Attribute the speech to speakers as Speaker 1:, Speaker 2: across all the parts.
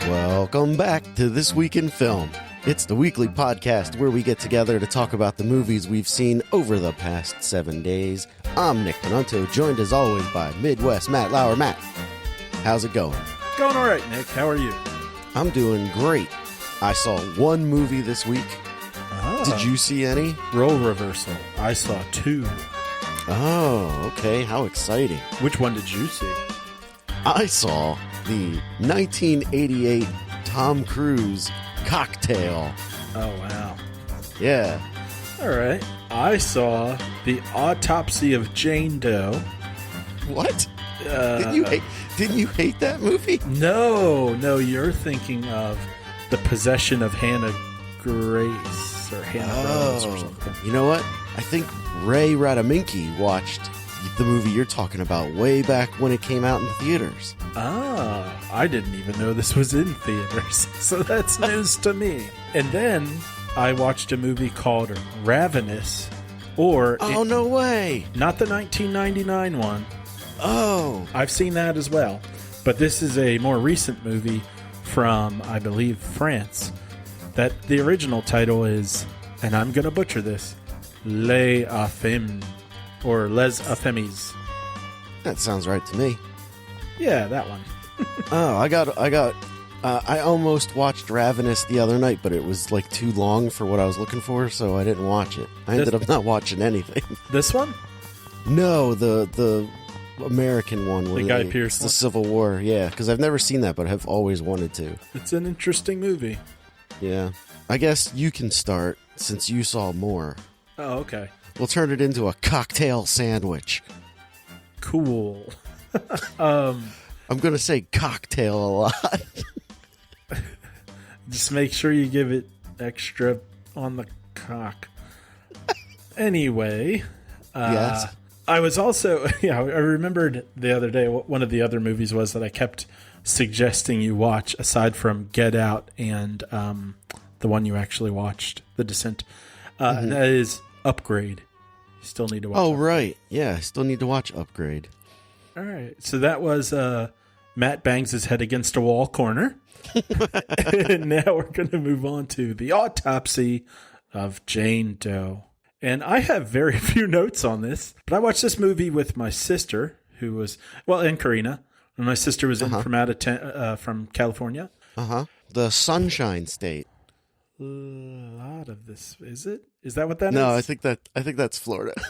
Speaker 1: Welcome back to This Week in Film. It's the weekly podcast where we get together to talk about the movies we've seen over the past 7 days. I'm Nick Panunto, joined as always by Midwest Matt Lauer. Matt, how's it going?
Speaker 2: Going all right, Nick. How are you?
Speaker 1: I'm doing great. I saw one movie this week. Did you see any?
Speaker 2: Role reversal. I saw 2.
Speaker 1: Oh, okay. How exciting.
Speaker 2: Which one did you see?
Speaker 1: I saw the 1988 Tom Cruise Cocktail.
Speaker 2: Oh, wow.
Speaker 1: Yeah.
Speaker 2: All right. I saw the Autopsy of Jane Doe.
Speaker 1: What? Didn't you hate that movie?
Speaker 2: No, you're thinking of The Possession of Hannah Grace or Hannah Rose or something.
Speaker 1: You know what? I think Ray Radaminki watched the movie you're talking about way back when it came out in the theaters.
Speaker 2: Ah, I didn't even know this was in theaters, so that's news to me. And then I watched a movie called Ravenous,
Speaker 1: no way!
Speaker 2: Not the 1999 one.
Speaker 1: Oh.
Speaker 2: I've seen that as well. But this is a more recent movie from, I believe, France. That the original title is, and I'm going to butcher this, LesAffamés, or LesAffamés.
Speaker 1: That sounds right to me.
Speaker 2: Yeah, that one.
Speaker 1: I almost watched Ravenous the other night, but it was like too long for what I was looking for, so I didn't watch it. I ended up not watching anything.
Speaker 2: This one?
Speaker 1: No, the American one.
Speaker 2: The Guy Pearce
Speaker 1: one? The Civil War, yeah, because I've never seen that, but have always wanted to.
Speaker 2: It's an interesting movie.
Speaker 1: Yeah. I guess you can start, since you saw more.
Speaker 2: Oh, okay.
Speaker 1: We'll turn it into a cocktail sandwich.
Speaker 2: Cool.
Speaker 1: I'm going to say cocktail a lot.
Speaker 2: Just make sure you give it extra on the cock. Anyway.
Speaker 1: Yes.
Speaker 2: I was also, I remembered the other day, one of the other movies was that I kept suggesting you watch, aside from Get Out and the one you actually watched, The Descent. And that is Upgrade. You still need to watch Upgrade.
Speaker 1: Right. Yeah, I still need to watch Upgrade.
Speaker 2: All right. So that was Matt bangs his head against a wall corner. And now we're going to move on to the Autopsy of Jane Doe. And I have very few notes on this, but I watched this movie with my sister, who was, and Karina. And my sister was in from California.
Speaker 1: The Sunshine State.
Speaker 2: A lot of this, is it? Is that what that is?
Speaker 1: No, I think that's Florida.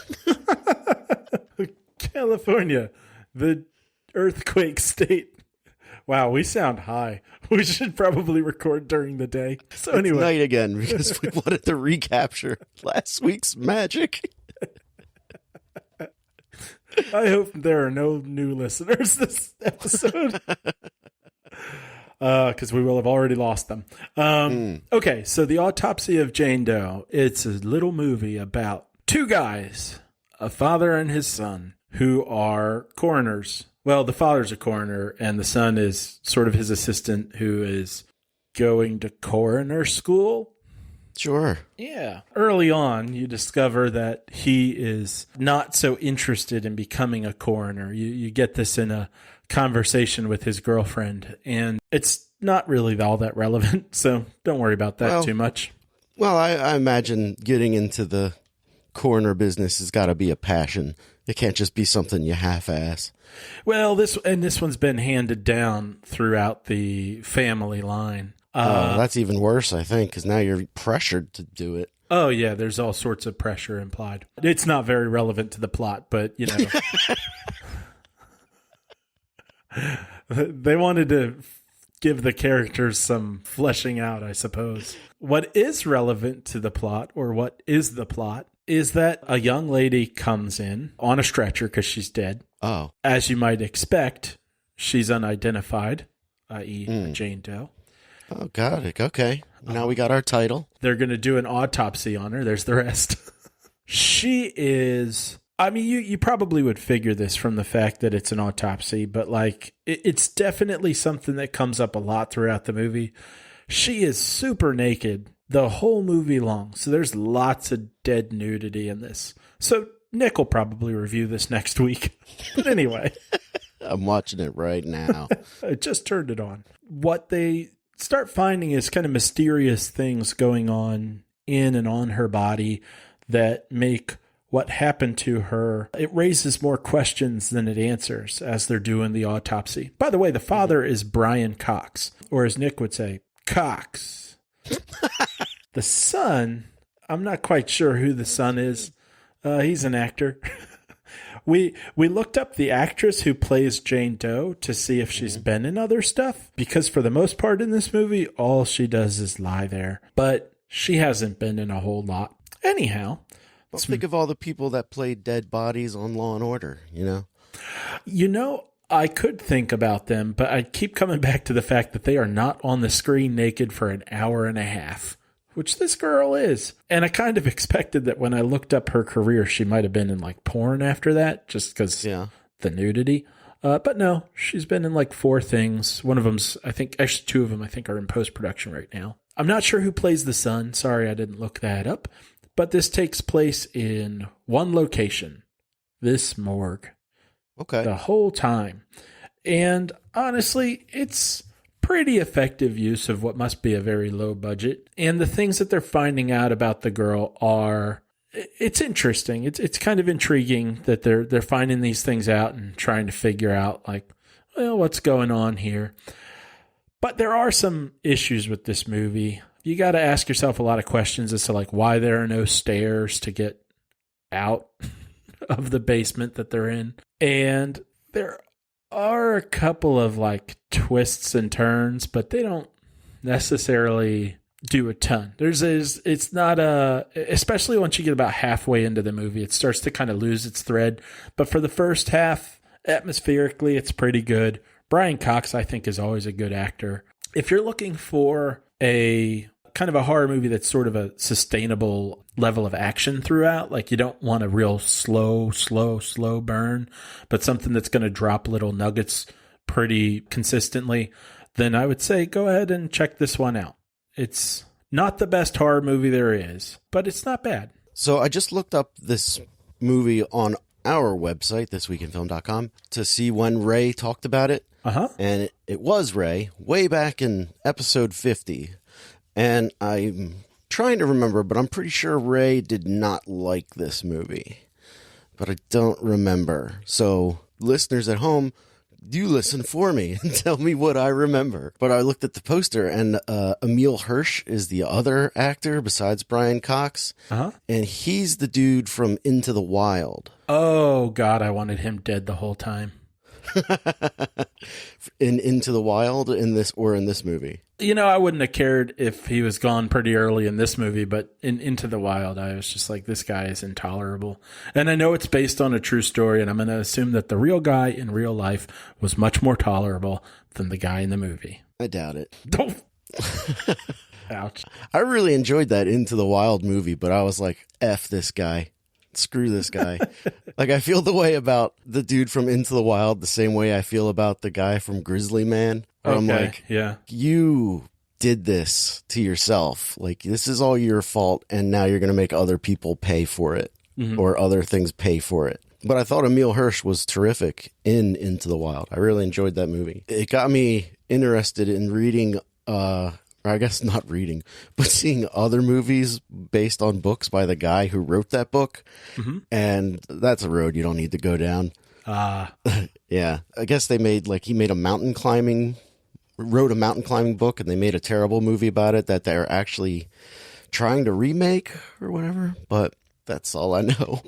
Speaker 2: California, the earthquake state. Wow, we sound high. We should probably record during the day. So anyway,
Speaker 1: it's night again because we wanted to recapture last week's magic.
Speaker 2: I hope there are no new listeners this episode. Because we will have already lost them. Okay, so the Autopsy of Jane Doe. It's a little movie about 2 guys, a father and his son, who are coroners. Well, the father's a coroner, and the son is sort of his assistant who is going to coroner school.
Speaker 1: Sure.
Speaker 2: Yeah. Early on, you discover that he is not so interested in becoming a coroner. You get this in a conversation with his girlfriend, and it's not really all that relevant, so don't worry about that too much.
Speaker 1: Well, I imagine getting into the coroner business has got to be a passion. It can't just be something you half-ass.
Speaker 2: Well, this one's been handed down throughout the family line.
Speaker 1: That's even worse, I think, because now you're pressured to do it.
Speaker 2: Oh, yeah, there's all sorts of pressure implied. It's not very relevant to the plot, but, you know. They wanted to give the characters some fleshing out, I suppose. What is relevant to the plot, or what is the plot, is that a young lady comes in on a stretcher because she's dead.
Speaker 1: Oh.
Speaker 2: As you might expect, she's unidentified, i.e. Jane Doe.
Speaker 1: Oh, got it. Okay. Now we got our title.
Speaker 2: They're going to do an autopsy on her. There's the rest. She is... I mean, you probably would figure this from the fact that it's an autopsy, but like it's definitely something that comes up a lot throughout the movie. She is super naked the whole movie long. So there's lots of dead nudity in this. So Nick will probably review this next week. But anyway.
Speaker 1: I'm watching it right now.
Speaker 2: I just turned it on. What they start finding is kind of mysterious things going on in and on her body that make what happened to her. It raises more questions than it answers as they're doing the autopsy. By the way, the father is Brian Cox, or as Nick would say, Cox. The son, I'm not quite sure who the son is. He's an actor. We looked up the actress who plays Jane Doe to see if she's been in other stuff, because for the most part in this movie, all she does is lie there. But she hasn't been in a whole lot. Anyhow.
Speaker 1: Well, think of all the people that played dead bodies on Law and Order, you know?
Speaker 2: You know, I could think about them, but I keep coming back to the fact that they are not on the screen naked for an hour and a half, which this girl is. And I kind of expected that when I looked up her career, she might have been in like porn after that, just because the nudity. But no, she's been in like 4 things. One of them's, I think, actually 2 of them I think are in post-production right now. I'm not sure who plays the son. Sorry, I didn't look that up. But this takes place in one location, this morgue.
Speaker 1: Okay.
Speaker 2: The whole time. And honestly, it's pretty effective use of what must be a very low budget. And the things that they're finding out about the girl are, it's interesting. It's kind of intriguing that they're finding these things out and trying to figure out like, well, what's going on here. But there are some issues with this movie. You got to ask yourself a lot of questions as to like why there are no stairs to get out of the basement that they're in. And there are a couple of like twists and turns, but they don't necessarily do a ton. It's not especially once you get about halfway into the movie, it starts to kind of lose its thread. But for the first half, atmospherically, it's pretty good. Brian Cox, I think, is always a good actor. If you're looking for a kind of a horror movie that's sort of a sustainable level of action throughout, like you don't want a real slow burn, but something that's going to drop little nuggets pretty consistently, then I would say go ahead and check this one out. It's not the best horror movie there is, but it's not bad.
Speaker 1: So I just looked up this movie on our website, thisweekinfilm.com, to see when Ray talked about it. And it was Ray way back in episode 50. And I'm trying to remember, but I'm pretty sure Ray did not like this movie. But I don't remember. So listeners at home, you listen for me and tell me what I remember. But I looked at the poster, and Emil Hirsch is the other actor besides Brian Cox. And he's the dude from Into the Wild.
Speaker 2: Oh, God, I wanted him dead the whole time.
Speaker 1: In Into the Wild in this movie.
Speaker 2: You know, I wouldn't have cared if he was gone pretty early in this movie, but in Into the Wild, I was just like, this guy is intolerable. And I know it's based on a true story, and I'm going to assume that the real guy in real life was much more tolerable than the guy in the movie.
Speaker 1: I doubt it.
Speaker 2: Don't. Ouch.
Speaker 1: I really enjoyed that Into the Wild movie, but I was like, F this guy. Screw this guy. Like, I feel the way about the dude from Into the Wild the same way I feel about the guy from Grizzly Man.
Speaker 2: Okay,
Speaker 1: I'm like,
Speaker 2: yeah,
Speaker 1: you did this to yourself. Like, this is all your fault, and now you're going to make other people pay for it, or other things pay for it. But I thought Emil Hirsch was terrific in Into the Wild. I really enjoyed that movie. It got me interested in reading, or I guess not reading, but seeing other movies based on books by the guy who wrote that book. And that's a road you don't need to go down. Yeah. I guess he made a wrote a mountain climbing book, and they made a terrible movie about it that they're actually trying to remake or whatever. But that's all I know.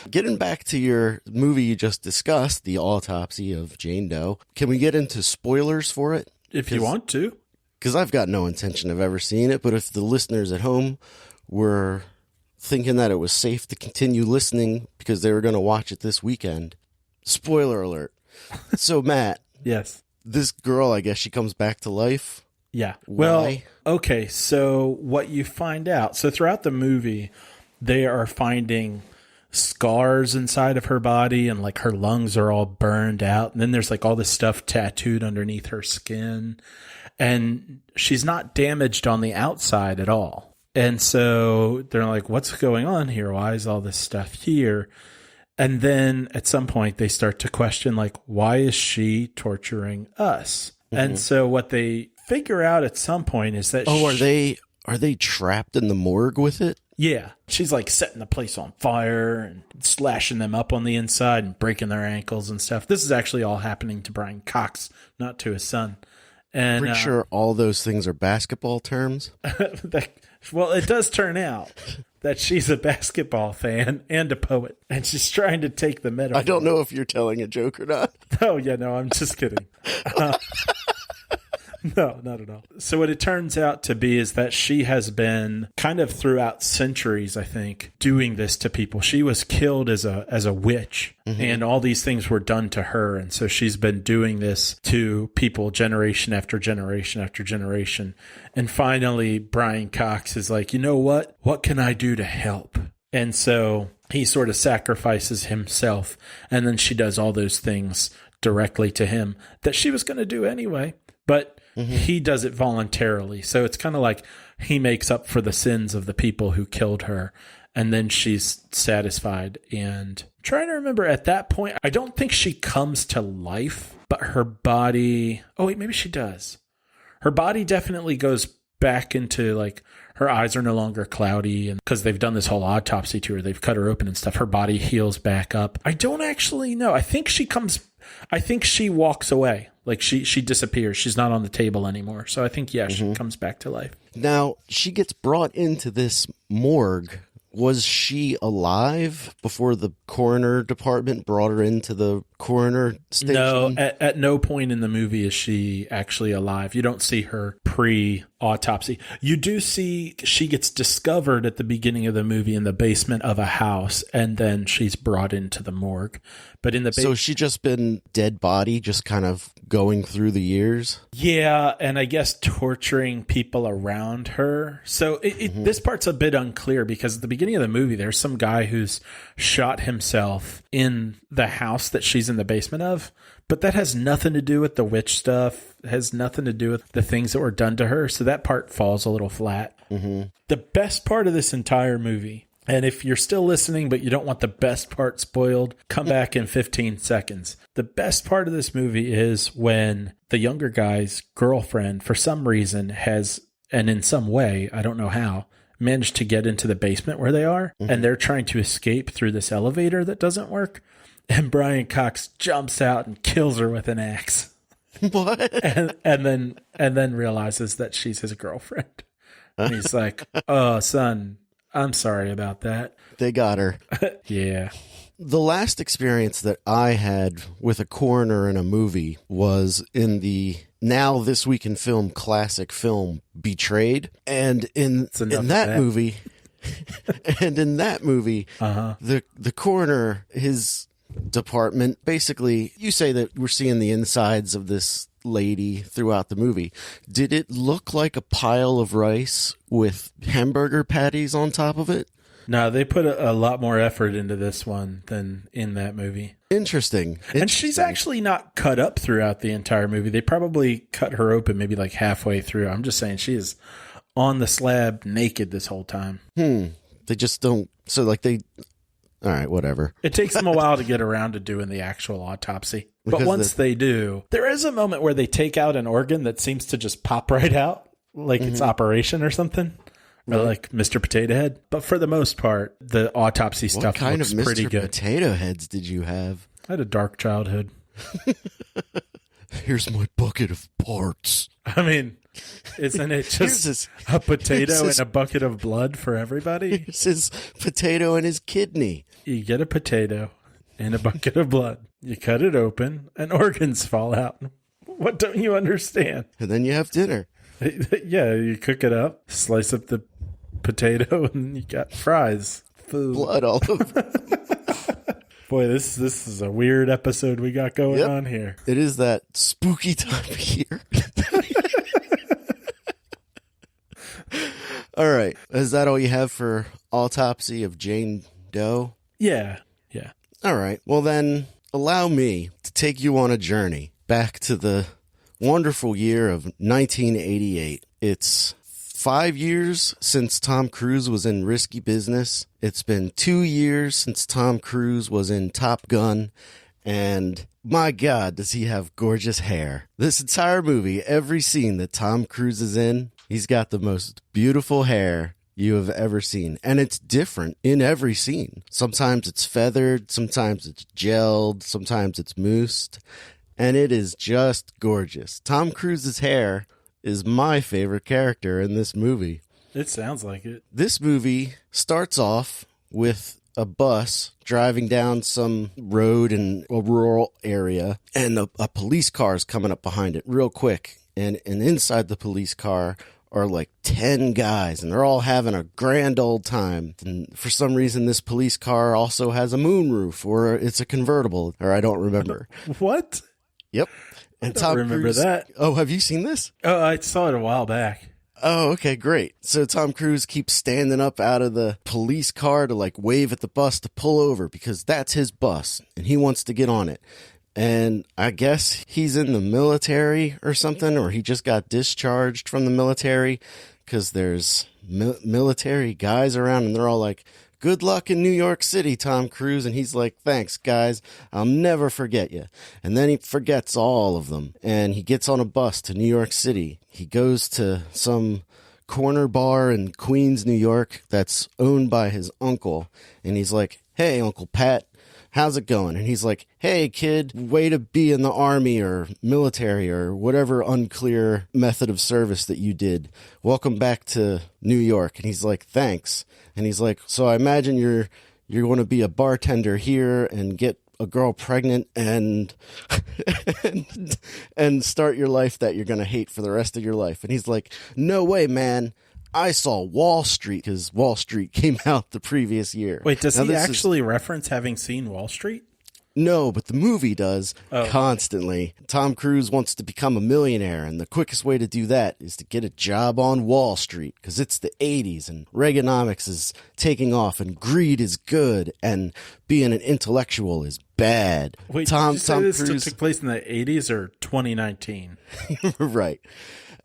Speaker 1: Getting back to your movie you just discussed, The Autopsy of Jane Doe, can we get into spoilers for it?
Speaker 2: If you want to.
Speaker 1: Because I've got no intention of ever seeing it, but if the listeners at home were thinking that it was safe to continue listening because they were going to watch it this weekend, spoiler alert. So, Matt.
Speaker 2: Yes.
Speaker 1: This girl, I guess she comes back to life.
Speaker 2: Yeah.
Speaker 1: Why?
Speaker 2: Well, okay, so what you find out, so throughout the movie, they are finding scars inside of her body, and like her lungs are all burned out. And then there's like all this stuff tattooed underneath her skin. And she's not damaged on the outside at all. And so they're like, what's going on here? Why is all this stuff here? And then at some point they start to question, like, why is she torturing us? And so what they figure out at some point is that
Speaker 1: are they trapped in the morgue with it?
Speaker 2: Yeah. She's like setting the place on fire and slashing them up on the inside and breaking their ankles and stuff. This is actually all happening to Brian Cox, not to his son. And
Speaker 1: Pretty sure all those things are basketball terms.
Speaker 2: Well, it does turn out that she's a basketball fan and a poet, and she's trying to take the metaphor.
Speaker 1: I don't know if you're telling a joke or not.
Speaker 2: Oh, yeah, no, I'm just kidding. No, not at all. So what it turns out to be is that she has been kind of throughout centuries, I think, doing this to people. She was killed as a witch, and all these things were done to her. And so she's been doing this to people generation after generation after generation. And finally, Brian Cox is like, you know what? What can I do to help? And so he sort of sacrifices himself. And then she does all those things directly to him that she was going to do anyway. But he does it voluntarily. So it's kind of like he makes up for the sins of the people who killed her. And then she's satisfied. And I'm trying to remember at that point, I don't think she comes to life, but her body. Oh, wait, maybe she does. Her body definitely goes back into like her eyes are no longer cloudy. And because they've done this whole autopsy to her, they've cut her open and stuff. Her body heals back up. I don't actually know. I think she walks away. Like she disappears. She's not on the table anymore. So I think, yeah, she comes back to life.
Speaker 1: Now, she gets brought into this morgue. Was she alive before the coroner department brought her into the coroner station?
Speaker 2: No, at no point in the movie is she actually alive. You don't see her pre-autopsy. You do see she gets discovered at the beginning of the movie in the basement of a house, and then she's brought into the morgue. But in the
Speaker 1: so she just been dead body, just kind of going through the years?
Speaker 2: Yeah, and I guess torturing people around her. So this part's a bit unclear because at the beginning of the movie, there's some guy who's shot himself in the house that she's in the basement of. But that has nothing to do with the witch stuff. It has nothing to do with the things that were done to her. So that part falls a little flat. The best part of this entire movie, and if you're still listening but you don't want the best part spoiled, come back in 15 seconds. The best part of this movie is when the younger guy's girlfriend, for some reason, has, and in some way, I don't know how, managed to get into the basement where they are, and they're trying to escape through this elevator that doesn't work. And Brian Cox jumps out and kills her with an axe.
Speaker 1: What?
Speaker 2: And then realizes that she's his girlfriend. And he's like, "Oh, son, I'm sorry about that."
Speaker 1: They got her.
Speaker 2: Yeah.
Speaker 1: The last experience that I had with a coroner in a movie was in the now This Week in Film classic film Betrayed. And in that movie, the coroner, his department, basically, you say that we're seeing the insides of this lady throughout the movie. Did it look like a pile of rice with hamburger patties on top of it?
Speaker 2: No, they put a lot more effort into this one than in that movie.
Speaker 1: Interesting.
Speaker 2: And she's actually not cut up throughout the entire movie. They probably cut her open maybe like halfway through. I'm just saying she is on the slab naked this whole time.
Speaker 1: They just don't. So like they. All right, whatever.
Speaker 2: It takes them a while to get around to doing the actual autopsy. But once they do, there is a moment where they take out an organ that seems to just pop right out, like it's Operation or something. Or like Mr. Potato Head. But for the most part, the autopsy stuff looks pretty good.
Speaker 1: What kind of Mr. Potato Heads did you have?
Speaker 2: I had a dark childhood.
Speaker 1: Here's my bucket of parts.
Speaker 2: I mean, isn't it just a potato and a bucket of blood for everybody?
Speaker 1: Here's his potato and his kidney.
Speaker 2: You get a potato and a bucket of blood. You cut it open and organs fall out. What don't you understand?
Speaker 1: And then you have dinner.
Speaker 2: Yeah, you cook it up, slice up the potato, and you got fries. Food.
Speaker 1: Blood all over.
Speaker 2: Boy, this is a weird episode we got going on here.
Speaker 1: It is that spooky time of year. All right. Is that all you have for Autopsy of Jane Doe?
Speaker 2: Yeah.
Speaker 1: All right. Well, then allow me to take you on a journey back to the wonderful year of 1988. It's 5 years since Tom Cruise was in Risky Business. It's been 2 years since Tom Cruise was in Top Gun. And my God, does he have gorgeous hair. This entire movie, every scene that Tom Cruise is in, he's got the most beautiful hair you have ever seen. And it's different in every scene. Sometimes it's feathered, sometimes it's gelled, sometimes it's moussed. And it is just gorgeous. Tom Cruise's hair is my favorite character in this movie.
Speaker 2: It sounds like it.
Speaker 1: This movie starts off with a bus driving down some road in a rural area, and a police car is coming up behind it real quick. And inside the police car are like 10 guys, and they're all having a grand old time. And for some reason, this police car also has a moonroof, or it's a convertible, or I don't remember.
Speaker 2: What?
Speaker 1: Yep. And
Speaker 2: I don't remember that.
Speaker 1: Oh, have you seen this?
Speaker 2: Oh, I saw it a while back.
Speaker 1: Oh, okay, great. So Tom Cruise keeps standing up out of the police car to like wave at the bus to pull over because that's his bus and he wants to get on it. And I guess he's in the military or something, or he just got discharged from the military because there's military guys around and they're all like, "Good luck in New York City, Tom Cruise." And he's like, "Thanks, guys. I'll never forget you." And then he forgets all of them. And he gets on a bus to New York City. He goes to some corner bar in Queens, New York that's owned by his uncle. And he's like, "Hey, Uncle Pat, how's it going?" And he's like, "Hey, kid, way to be in the army or military or whatever unclear method of service that you did. Welcome back to New York." And he's like, "Thanks." And he's like, "So I imagine you're going to be a bartender here and get a girl pregnant and and start your life that you're going to hate for the rest of your life." And he's like, "No way, man. I saw Wall Street," because Wall Street came out the previous year.
Speaker 2: Wait, does he actually reference having seen Wall Street?
Speaker 1: No, but the movie does constantly. Tom Cruise wants to become a millionaire, and the quickest way to do that is to get a job on Wall Street, because it's the 80s, and Reaganomics is taking off, and greed is good, and being an intellectual is bad.
Speaker 2: Wait, Tom Cruise took place in the 80s or 2019?
Speaker 1: Right.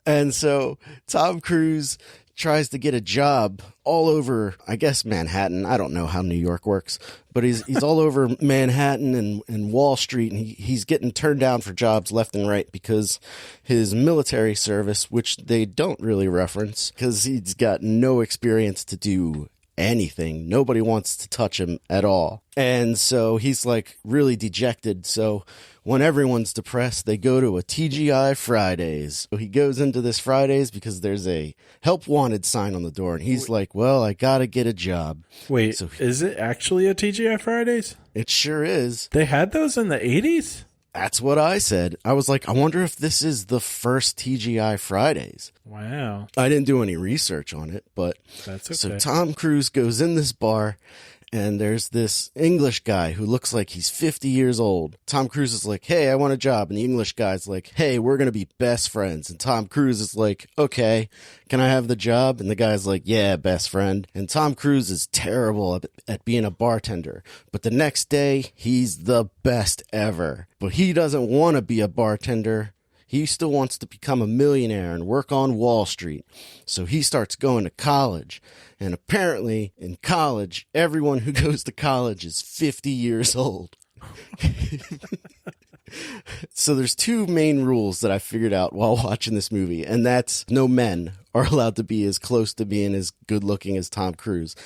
Speaker 1: And so Tom Cruise tries to get a job all over, I guess, Manhattan. I don't know how New York works, but he's all over Manhattan and Wall Street, and he's getting turned down for jobs left and right because his military service, which they don't really reference, because he's got no experience to do anything. Nobody wants to touch him at all. And so he's like really dejected. So when everyone's depressed, they go to a TGI Fridays. So he goes into this Fridays because there's a help wanted sign on the door. And he's like, "Well, I got to get a job."
Speaker 2: Wait, so is it actually a TGI Fridays?
Speaker 1: It sure is.
Speaker 2: They had those in the 80s?
Speaker 1: That's what I said. I was like, I wonder if this is the first TGI Fridays.
Speaker 2: Wow.
Speaker 1: I didn't do any research on it, but
Speaker 2: that's okay.
Speaker 1: So Tom Cruise goes in this bar, and there's this English guy who looks like he's 50 years old. Tom Cruise is like, "Hey, I want a job." And the English guy's like, "Hey, we're going to be best friends." And Tom Cruise is like, "Okay, can I have the job?" And the guy's like, "Yeah, best friend." And Tom Cruise is terrible at being a bartender. But the next day, he's the best ever. But he doesn't want to be a bartender. He still wants to become a millionaire and work on Wall Street. So he starts going to college. And apparently, in college, everyone who goes to college is 50 years old. So there's two main rules that I figured out while watching this movie, and that's no men are allowed to be as close to being as good looking as Tom Cruise.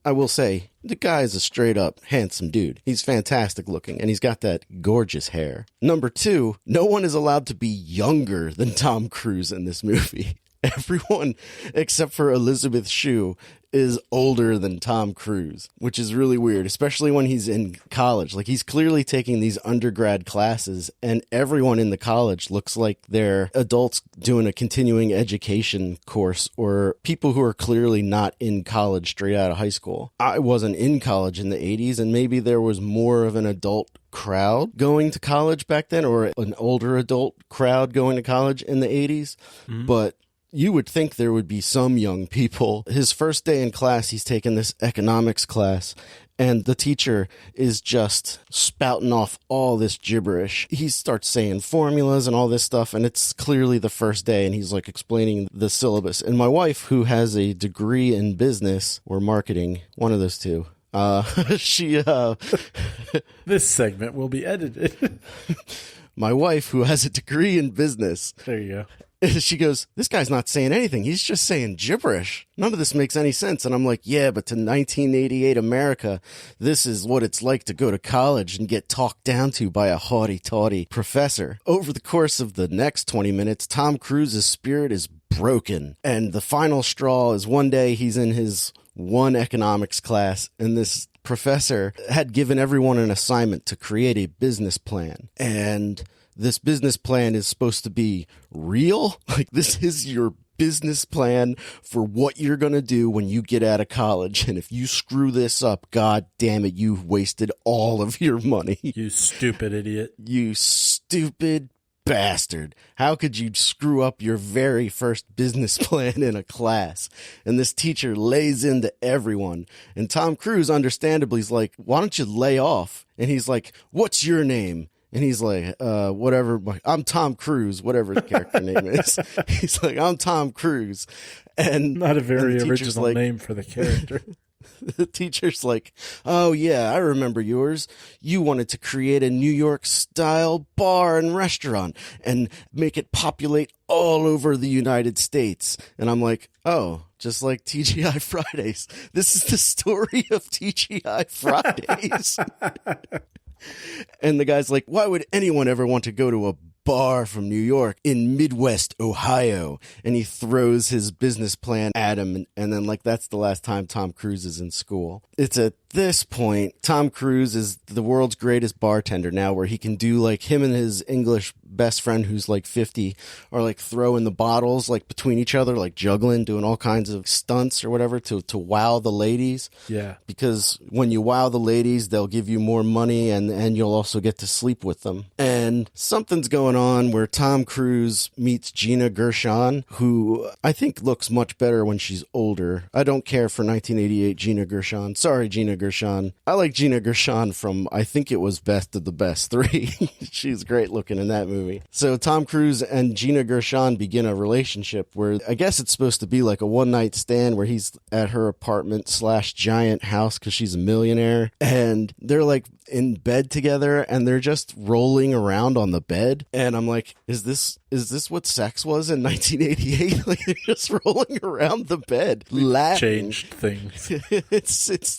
Speaker 1: I will say, the guy is a straight up handsome dude. He's fantastic looking, and he's got that gorgeous hair. Number two, no one is allowed to be younger than Tom Cruise in this movie. Everyone, except for Elizabeth Shue, is older than Tom Cruise, which is really weird, especially when he's in college. Like, he's clearly taking these undergrad classes, and everyone in the college looks like they're adults doing a continuing education course, or people who are clearly not in college straight out of high school. I wasn't in college in the 80s, and maybe there was more of an adult crowd going to college back then, or an older adult crowd going to college in the 80s, but you would think there would be some young people. His first day in class, he's taking this economics class, And the teacher is just spouting off all this gibberish. He starts saying formulas and all this stuff, and it's clearly the first day, and he's like explaining the syllabus. And my wife, who has a degree in business or marketing, one of those two, she
Speaker 2: this segment will be edited.
Speaker 1: My wife, who has a degree in business,
Speaker 2: There you go.
Speaker 1: she goes, this guy's not saying anything. He's just saying gibberish. None of this makes any sense. And I'm like, yeah, but to 1988 America, this is what it's like to go to college and get talked down to by a haughty-taughty professor. Over the course of the next 20 minutes, Tom Cruise's spirit is broken. And the final straw is one day he's in his one economics class, and this professor had given everyone an assignment to create a business plan. And this business plan is supposed to be real. Like, this is your business plan for what you're going to do when you get out of college. And if you screw this up, God damn it, you've wasted all of your money.
Speaker 2: You stupid idiot.
Speaker 1: You stupid bastard. How could you screw up your very first business plan in a class? And this teacher lays into everyone. And Tom Cruise, understandably, is like, why don't you lay off? And he's like, what's your name? And he's like, whatever, I'm Tom Cruise, whatever the character name is. He's like, I'm Tom Cruise. And
Speaker 2: not a very original
Speaker 1: like,
Speaker 2: name for the character.
Speaker 1: The teacher's like, oh yeah, I remember yours. You wanted to create a New York style bar and restaurant and make it populate all over the United States. And I'm like, oh, just like TGI Fridays. This is the story of TGI Fridays. And the guy's like, why would anyone ever want to go to a bar from New York in Midwest Ohio? And he throws his business plan at him. And then, like, that's the last time Tom Cruise is in school. It's at this point, Tom Cruise is the world's greatest bartender now, where he can do, like, him and his English best friend who's like 50 are like throwing the bottles like between each other, like juggling, doing all kinds of stunts or whatever to wow the ladies.
Speaker 2: Yeah.
Speaker 1: Because when you wow the ladies, they'll give you more money and you'll also get to sleep with them. And something's going on where Tom Cruise meets Gina Gershon, who I think looks much better when she's older. I don't care for 1988 Gina Gershon. Sorry, Gina Gershon. I like Gina Gershon from, I think it was Best of the Best 3. She's great looking in that movie. So Tom Cruise and Gina Gershon begin a relationship where I guess it's supposed to be like a one-night stand where he's at her apartment / giant house because she's a millionaire. And they're like in bed together and they're just rolling around on the bed. And I'm like, is this what sex was in 1988? Like, they're just rolling around the bed, laughing.
Speaker 2: Changed things.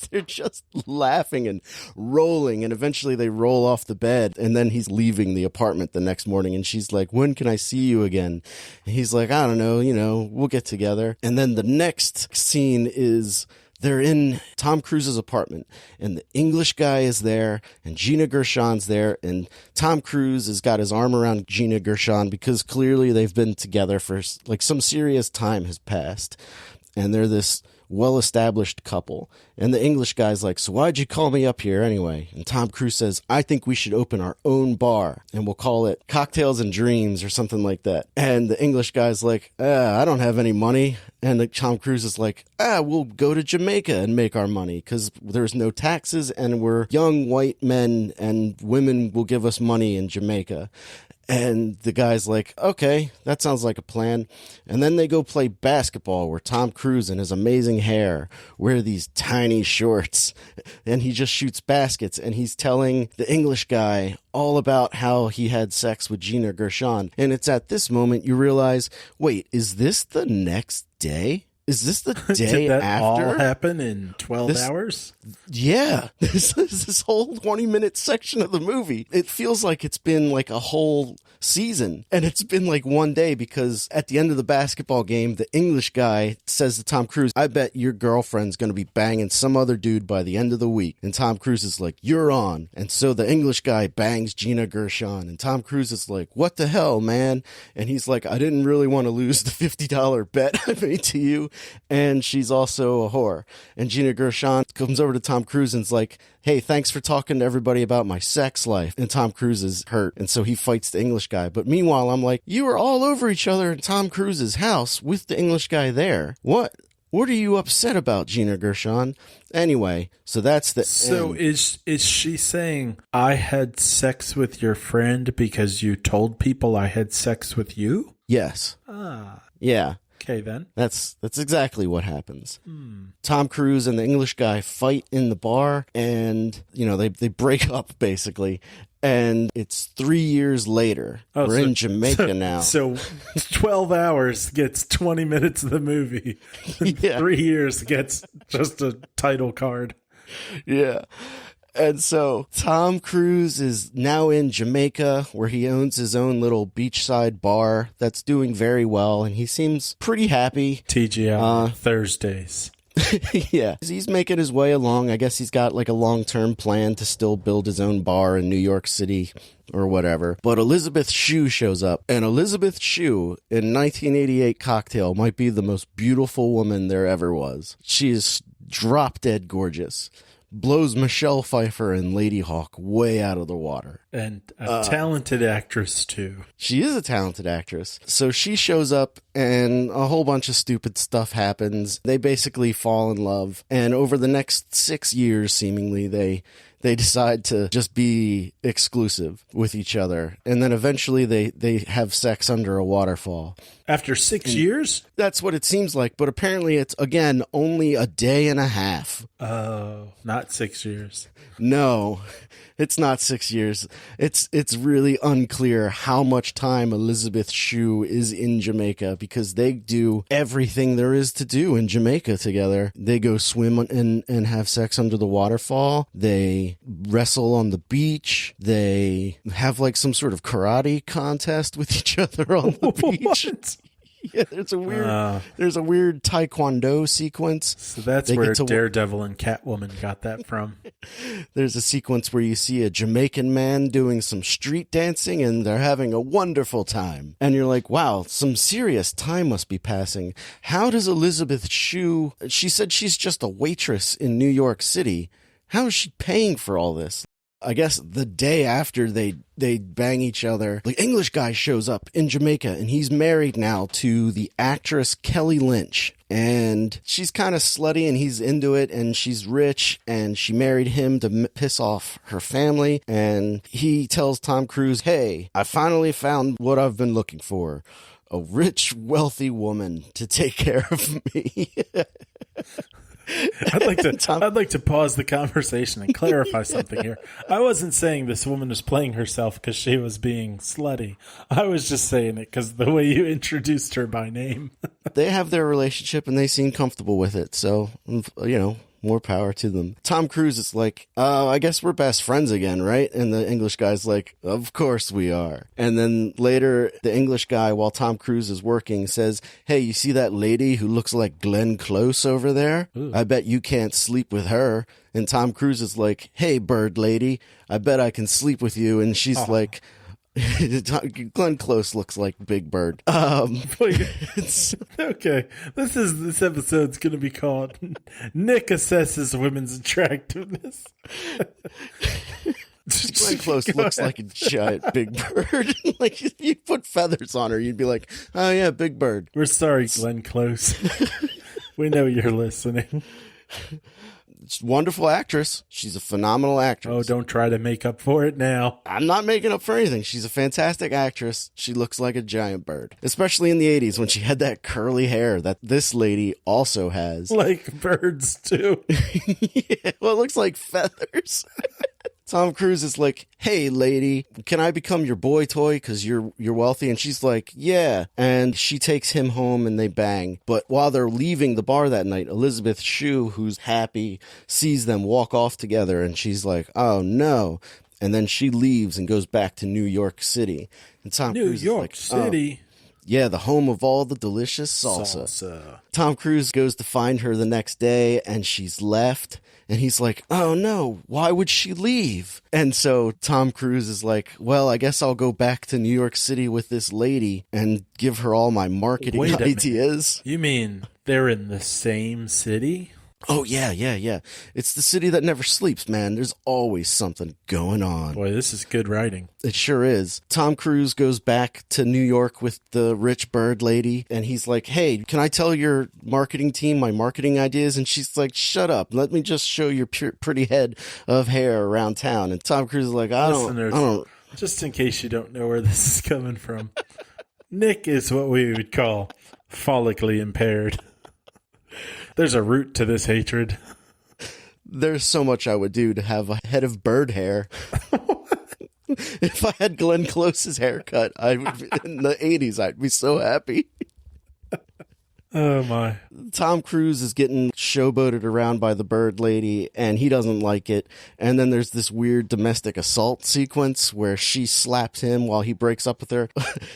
Speaker 1: They're just laughing and rolling, and eventually they roll off the bed, and then he's leaving the apartment the next morning, and she's like, when can I see you again? And he's like, I don't know, we'll get together. And then the next scene is they're in Tom Cruise's apartment, and the English guy is there, and Gina Gershon's there, and Tom Cruise has got his arm around Gina Gershon because clearly they've been together for, like, some serious time has passed, and they're this well-established couple. And the English guy's like, so why'd you call me up here anyway? And Tom Cruise says, I think we should open our own bar, and we'll call it Cocktails and Dreams or something like that. And the English guy's like, I don't have any money. And Tom Cruise is like, we'll go to Jamaica and make our money because there's no taxes and we're young white men and women will give us money in Jamaica. And the guy's like, okay, that sounds like a plan. And then they go play basketball where Tom Cruise and his amazing hair wear these tiny shorts. And he just shoots baskets. And he's telling the English guy all about how he had sex with Gina Gershon. And it's at this moment you realize, wait, is this the next day? Is this the day
Speaker 2: Did that
Speaker 1: after?
Speaker 2: all happen in 12 hours?
Speaker 1: Yeah. This whole 20-minute section of the movie. It feels like it's been like a whole season. And it's been like one day because at the end of the basketball game, the English guy says to Tom Cruise, I bet your girlfriend's going to be banging some other dude by the end of the week. And Tom Cruise is like, you're on. And so the English guy bangs Gina Gershon. And Tom Cruise is like, what the hell, man? And he's like, I didn't really want to lose the $50 bet I made to you. And she's also a whore. And Gina Gershon comes over to Tom Cruise and's like, hey, thanks for talking to everybody about my sex life. And Tom Cruise is hurt. And so he fights the English guy. But meanwhile, I'm like, you were all over each other in Tom Cruise's house with the English guy there. What? What are you upset about, Gina Gershon? Anyway, so that's the
Speaker 2: So
Speaker 1: end.
Speaker 2: is she saying, I had sex with your friend because you told people I had sex with you?
Speaker 1: Yes.
Speaker 2: Ah,
Speaker 1: Yeah.
Speaker 2: okay then.
Speaker 1: That's exactly what happens. Tom Cruise and the English guy fight in the bar, and they break up basically. And it's 3 years later. We're in Jamaica now.
Speaker 2: So 12 hours gets 20 minutes of the movie.
Speaker 1: Yeah.
Speaker 2: 3 years gets just a title card.
Speaker 1: Yeah. And so Tom Cruise is now in Jamaica, where he owns his own little beachside bar that's doing very well, and he seems pretty happy.
Speaker 2: TGI Thursdays.
Speaker 1: Yeah. He's making his way along. I guess he's got like a long-term plan to still build his own bar in New York City or whatever. But Elizabeth Shue shows up, and Elizabeth Shue in 1988 Cocktail might be the most beautiful woman there ever was. She is drop-dead gorgeous. Blows Michelle Pfeiffer and Lady Hawk way out of the water.
Speaker 2: And a talented actress, too.
Speaker 1: She is a talented actress. So she shows up and a whole bunch of stupid stuff happens. They basically fall in love. And over the next 6 years, seemingly, they decide to just be exclusive with each other. And then eventually they have sex under a waterfall.
Speaker 2: After 6 years?
Speaker 1: That's what it seems like. But apparently it's, again, only a day and a half.
Speaker 2: Oh, not 6 years.
Speaker 1: No, it's not 6 years. It's really unclear how much time Elizabeth Shue is in Jamaica, because they do everything there is to do in Jamaica together. They go swim and have sex under the waterfall. They wrestle on the beach. They have like some sort of karate contest with each other on the beach.
Speaker 2: What?
Speaker 1: Yeah, there's a weird taekwondo sequence.
Speaker 2: So that's where Daredevil and Catwoman got that from.
Speaker 1: There's a sequence where you see a Jamaican man doing some street dancing, and they're having a wonderful time. And you're like, wow, some serious time must be passing. How does Elizabeth Shue, she said she's just a waitress in New York City. How is she paying for all this? I guess the day after they bang each other, the English guy shows up in Jamaica, and he's married now to the actress Kelly Lynch. And she's kind of slutty, and he's into it, and she's rich, and she married him to piss off her family. And he tells Tom Cruise, hey, I finally found what I've been looking for. A rich, wealthy woman to take care of me.
Speaker 2: I'd like to pause the conversation and clarify something here. I wasn't saying this woman was playing herself because she was being slutty. I was just saying it because the way you introduced her by name.
Speaker 1: They have their relationship and they seem comfortable with it. So, more power to them. Tom Cruise is like, I guess we're best friends again, right? And the English guy's like, of course we are. And then later, the English guy, while Tom Cruise is working, says, hey, you see that lady who looks like Glenn Close over there? Ooh. I bet you can't sleep with her. And Tom Cruise is like, hey, bird lady, I bet I can sleep with you. And she's like, Glenn Close looks like Big Bird.
Speaker 2: Okay, this episode's going to be called Nick Assesses Women's Attractiveness.
Speaker 1: Glenn Close looks like a giant Big Bird. Like, if you put feathers on her, you'd be like, oh yeah, Big Bird.
Speaker 2: We're sorry, Glenn Close. We know you're listening.
Speaker 1: Wonderful actress. She's a phenomenal actress.
Speaker 2: Oh, don't try to make up for it now.
Speaker 1: I'm not making up for anything. She's a fantastic actress. She looks like a giant bird, especially in the 80s when she had that curly hair that this lady also has.
Speaker 2: Like birds, too.
Speaker 1: Yeah, well, it looks like feathers. Tom Cruise is like, hey, lady, can I become your boy toy because you're wealthy? And she's like, yeah. And she takes him home and they bang. But while they're leaving the bar that night, Elizabeth Shue, who's happy, sees them walk off together. And she's like, oh, no. And then she leaves and goes back to New York City. And Tom Cruise is like,
Speaker 2: City.
Speaker 1: Oh, yeah, the home of all the delicious salsa. Tom Cruise goes to find her the next day, and she's left. And he's like, oh, no, why would she leave? And so Tom Cruise is like, well, I guess I'll go back to New York City with this lady and give her all my marketing ideas.
Speaker 2: You mean they're in the same city?
Speaker 1: Oh, yeah. It's the city that never sleeps, man. There's always something going on.
Speaker 2: Boy, this is good writing.
Speaker 1: It sure is. Tom Cruise goes back to New York with the rich bird lady, and he's like, hey, can I tell your marketing team my marketing ideas? And she's like, shut up. Let me just show your pretty head of hair around town. And Tom Cruise is like, I don't.
Speaker 2: Just in case you don't know where this is coming from, Nick is what we would call follically impaired. There's a root to this hatred.
Speaker 1: There's so much I would do to have a head of bird hair. If I had Glenn Close's haircut, in the 80s, I'd be so happy.
Speaker 2: Oh, my.
Speaker 1: Tom Cruise is getting showboated around by the bird lady, and he doesn't like it. And then there's this weird domestic assault sequence where she slaps him while he breaks up with her.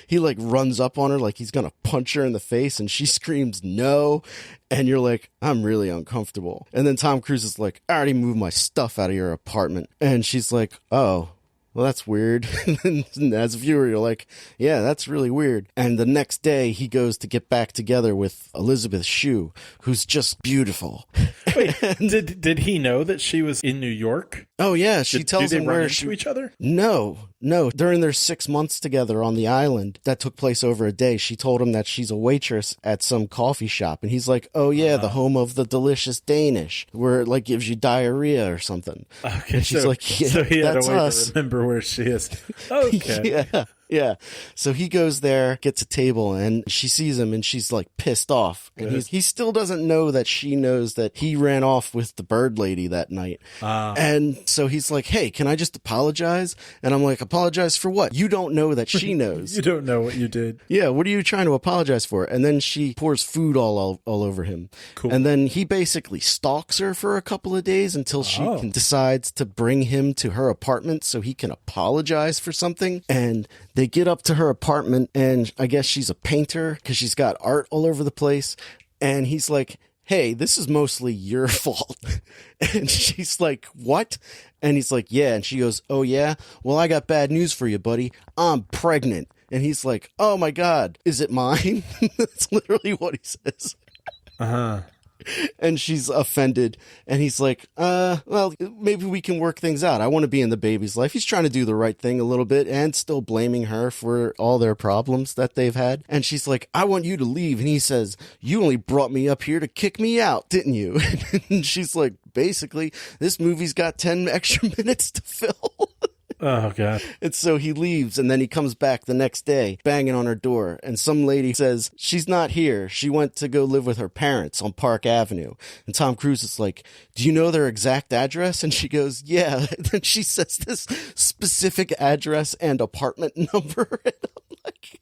Speaker 1: He, like, runs up on her like he's going to punch her in the face, and she screams, no. And you're like, I'm really uncomfortable. And then Tom Cruise is like, I already moved my stuff out of your apartment. And she's like, oh. Well, that's weird. And as a viewer, you're like, yeah, that's really weird. And the next day, he goes to get back together with Elizabeth Shue, who's just beautiful.
Speaker 2: Wait, did he know that she was in New York?
Speaker 1: Oh, yeah. She tells him where
Speaker 2: she... each other?
Speaker 1: No. During their 6 months together on the island, that took place over a day, she told him that she's a waitress at some coffee shop. And he's like, oh, yeah, the home of the delicious Danish, where it, like, gives you diarrhea or something.
Speaker 2: Okay,
Speaker 1: and she's like, yeah,
Speaker 2: so he had
Speaker 1: that's
Speaker 2: a way
Speaker 1: us.
Speaker 2: to remember where she is. Okay.
Speaker 1: Yeah. So he goes there, gets a table, and she sees him, and she's like pissed off. And he still doesn't know that she knows that he ran off with the bird lady that night. And so he's like, hey, can I just apologize? And I'm like, apologize for what? You don't know that she knows.
Speaker 2: You don't know what you did.
Speaker 1: Yeah, what are you trying to apologize for? And then she pours food all over him.
Speaker 2: Cool.
Speaker 1: And then he basically stalks her for a couple of days until she decides to bring him to her apartment so he can apologize for something. And they get up to her apartment, and I guess she's a painter because she's got art all over the place. And he's like, hey, this is mostly your fault. And she's like, what? And he's like, yeah. And she goes, oh, yeah? Well, I got bad news for you, buddy. I'm pregnant. And he's like, oh, my God, is it mine? That's literally what he says.
Speaker 2: Uh-huh.
Speaker 1: And she's offended, and he's like, well, maybe we can work things out. I want to be in the baby's life. He's trying to do the right thing a little bit and still blaming her for all their problems that they've had. And she's like, I want you to leave. And he says, you only brought me up here to kick me out, didn't you? And she's like, basically, this movie's got 10 extra minutes to fill.
Speaker 2: Oh, God.
Speaker 1: And so he leaves, and then he comes back the next day, banging on her door. And some lady says, she's not here. She went to go live with her parents on Park Avenue. And Tom Cruise is like, do you know their exact address? And she goes, yeah. And then she says this specific address and apartment number. And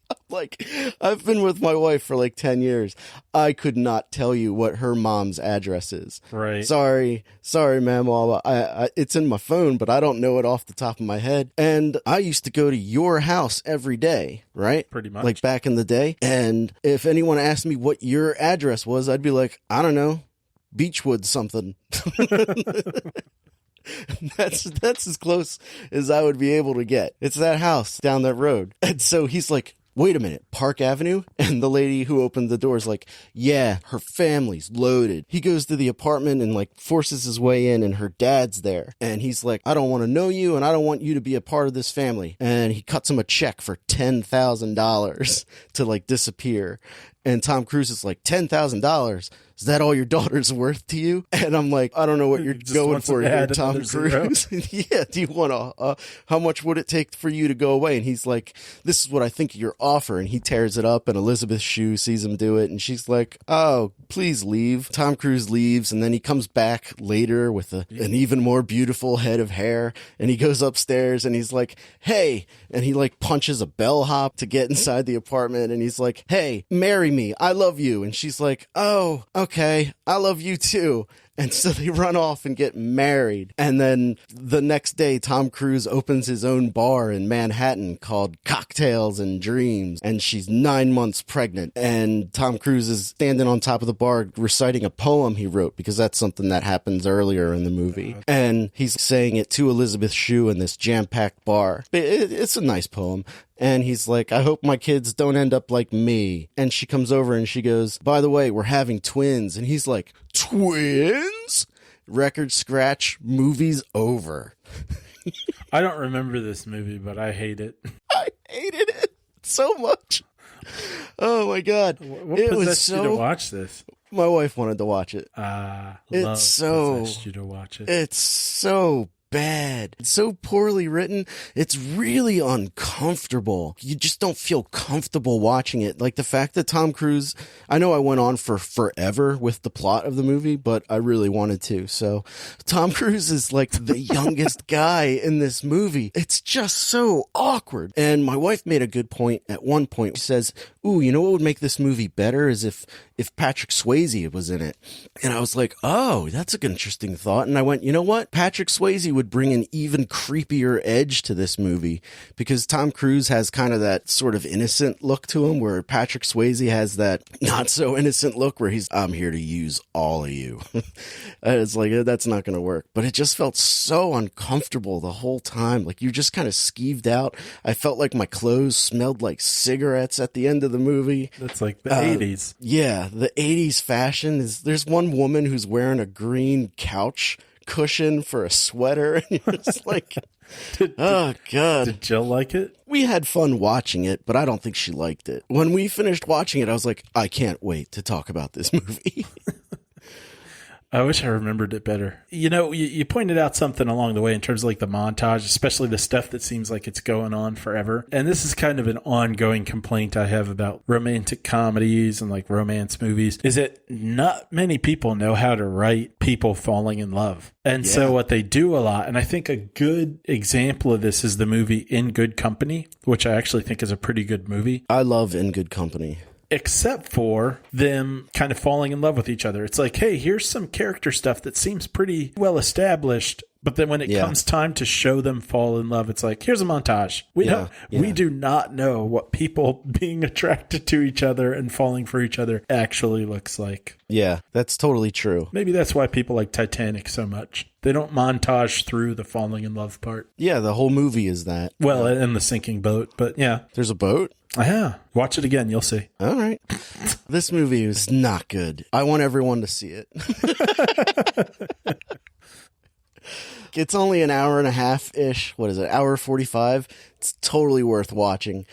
Speaker 1: I'm like, I've been with my wife for like 10 years. I could not tell you what her mom's address is.
Speaker 2: Right.
Speaker 1: Sorry, ma'am. It's in my phone, but I don't know it off the top of my head. And I used to go to your house every day, right?
Speaker 2: Pretty much.
Speaker 1: Like back in the day. And if anyone asked me what your address was, I'd be like, I don't know, Beechwood something. That's as close as I would be able to get. It's that house down that road. And so he's like, wait a minute, Park Avenue? And the lady who opened the door is like, yeah, her family's loaded. He goes to the apartment and like forces his way in, and her dad's there. And he's like, I don't want to know you, and I don't want you to be a part of this family. And he cuts him a check for $10,000 to like disappear. And Tom Cruise is like, $10,000? Is that all your daughter's worth to you? And I'm like, I don't know what you're going for here, Tom Cruise. Yeah, do you want how much would it take for you to go away? And he's like, this is what I think of your offer. And he tears it up, and Elizabeth Shue sees him do it. And she's like, oh, please leave. Tom Cruise leaves, and then he comes back later with an even more beautiful head of hair. And he goes upstairs, and he's like, hey. And he like punches a bellhop to get inside the apartment. And he's like, hey, marry me. I love you. And she's like, oh, okay, I love you too. And so they run off and get married. And then the next day, Tom Cruise opens his own bar in Manhattan called Cocktails and Dreams. And she's 9 months pregnant. And Tom Cruise is standing on top of the bar reciting a poem he wrote, because that's something that happens earlier in the movie. And he's saying it to Elizabeth Shue in this jam-packed bar. It's a nice poem. And he's like, I hope my kids don't end up like me. And she comes over and she goes, by the way, we're having twins. And he's like, Twins? Record scratch, movie's over.
Speaker 2: I don't remember this movie, but I hate it.
Speaker 1: I hated it so much. Oh my God.
Speaker 2: What possessed you to watch this?
Speaker 1: My wife wanted to watch it.
Speaker 2: Possessed you to watch it.
Speaker 1: It's so bad. It's so poorly written. It's really uncomfortable. You just don't feel comfortable watching it. Like the fact that Tom Cruise, I know I went on for forever with the plot of the movie, but I really wanted to. So Tom Cruise is like the youngest guy in this movie. It's just so awkward. And my wife made a good point at one point. She says, ooh, you know what would make this movie better is if Patrick Swayze was in it. And I was like, oh, that's an interesting thought. And I went, you know what? Patrick Swayze would bring an even creepier edge to this movie because Tom Cruise has kind of that sort of innocent look to him where Patrick Swayze has that not so innocent look where I'm here to use all of you. It's like, that's not going to work. But it just felt so uncomfortable the whole time. Like you're just kind of skeeved out. I felt like my clothes smelled like cigarettes at the end of the movie.
Speaker 2: That's like the 80s.
Speaker 1: Yeah, the 80s fashion is, there's one woman who's wearing a green couch cushion for a sweater, and you're just like, oh God.
Speaker 2: Did Jill like it?
Speaker 1: We had fun watching it, but I don't think she liked it. When we finished watching it, I was like, I can't wait to talk about this movie.
Speaker 2: I wish I remembered it better. You know, you pointed out something along the way in terms of like the montage, especially the stuff that seems like it's going on forever. And this is kind of an ongoing complaint I have about romantic comedies and like romance movies, is that not many people know how to write people falling in love. And so what they do a lot, and I think a good example of this is the movie In Good Company, which I actually think is a pretty good movie.
Speaker 1: I love In Good Company.
Speaker 2: Except for them kind of falling in love with each other. It's like, hey, here's some character stuff that seems pretty well established. But then when it comes time to show them fall in love, it's like, here's a montage. We do not know what people being attracted to each other and falling for each other actually looks like.
Speaker 1: Yeah, that's totally true.
Speaker 2: Maybe that's why people like Titanic so much. They don't montage through the falling in love part.
Speaker 1: Yeah, the whole movie is that.
Speaker 2: Well, and the sinking boat, but yeah.
Speaker 1: There's a boat?
Speaker 2: Yeah. Watch it again. You'll see.
Speaker 1: All right. This movie is not good. I want everyone to see it. It's only an hour and a half-ish. What is it? Hour 45. It's totally worth watching.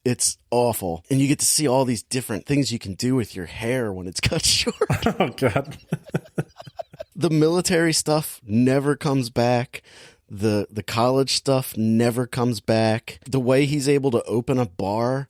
Speaker 1: It's awful. And you get to see all these different things you can do with your hair when it's cut short.
Speaker 2: Oh, God.
Speaker 1: The military stuff never comes back. The college stuff never comes back. The way he's able to open a bar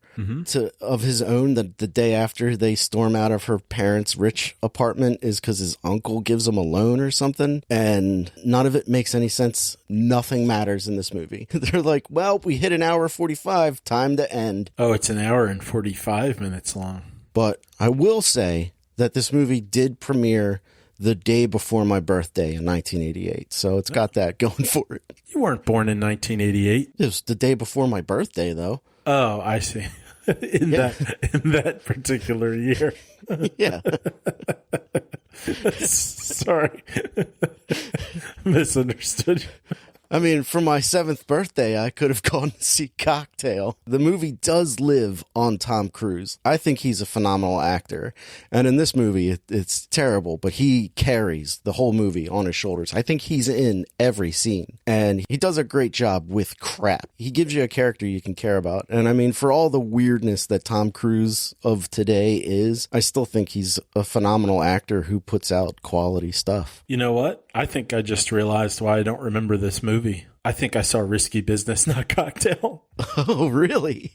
Speaker 1: of his own the day after they storm out of her parents' rich apartment is because his uncle gives him a loan or something. And none of it makes any sense. Nothing matters in this movie. They're like, well, we hit an hour 45, time to end.
Speaker 2: Oh, it's an hour and 45 minutes long.
Speaker 1: But I will say that this movie did premiere the day before my birthday in 1988. So it's got that going for it.
Speaker 2: You weren't born in 1988.
Speaker 1: It was the day before my birthday, though.
Speaker 2: Oh, I see. in that particular year.
Speaker 1: Yeah.
Speaker 2: Sorry. Misunderstood.
Speaker 1: I mean, for my 7th birthday, I could have gone to see Cocktail. The movie does live on Tom Cruise. I think he's a phenomenal actor. And in this movie, it's terrible, but he carries the whole movie on his shoulders. I think he's in every scene. And he does a great job with crap. He gives you a character you can care about. And I mean, for all the weirdness that Tom Cruise of today is, I still think he's a phenomenal actor who puts out quality stuff.
Speaker 2: You know what? I think I just realized why I don't remember this movie. I think I saw Risky Business, not Cocktail.
Speaker 1: Oh, really?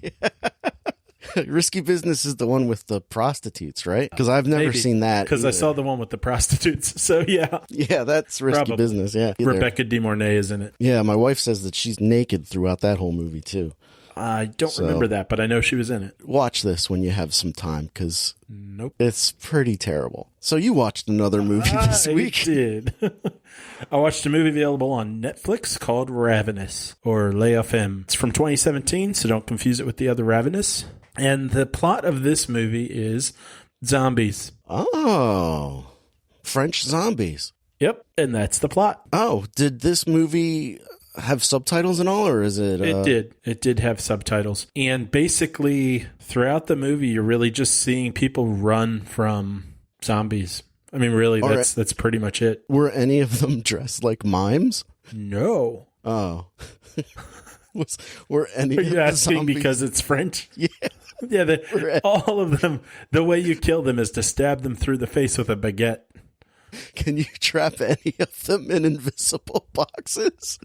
Speaker 1: Risky Business is the one with the prostitutes, right? Because I've never seen that.
Speaker 2: Because I saw the one with the prostitutes. So, yeah.
Speaker 1: Yeah, that's Risky Business, yeah.
Speaker 2: Rebecca De Mornay is in it.
Speaker 1: Yeah, my wife says that she's naked throughout that whole movie, too.
Speaker 2: I don't remember that, but I know she was in it.
Speaker 1: Watch this when you have some time, because it's pretty terrible. So you watched another movie this week.
Speaker 2: I did. I watched a movie available on Netflix called Ravenous, or LesAffamés. It's from 2017, so don't confuse it with the other Ravenous. And the plot of this movie is zombies.
Speaker 1: Oh, French zombies.
Speaker 2: Yep, and that's the plot.
Speaker 1: Oh, did this movie have subtitles and all, or is it?
Speaker 2: It did have subtitles. And basically, throughout the movie, you're really just seeing people run from zombies. I mean, really, that's pretty much it.
Speaker 1: Were any of them dressed like mimes?
Speaker 2: No.
Speaker 1: Oh. Were any
Speaker 2: Are
Speaker 1: of
Speaker 2: you
Speaker 1: the
Speaker 2: asking
Speaker 1: zombies...
Speaker 2: because it's French?
Speaker 1: Yeah.
Speaker 2: Yeah, all of them, the way you kill them is to stab them through the face with a baguette.
Speaker 1: Can you trap any of them in invisible boxes?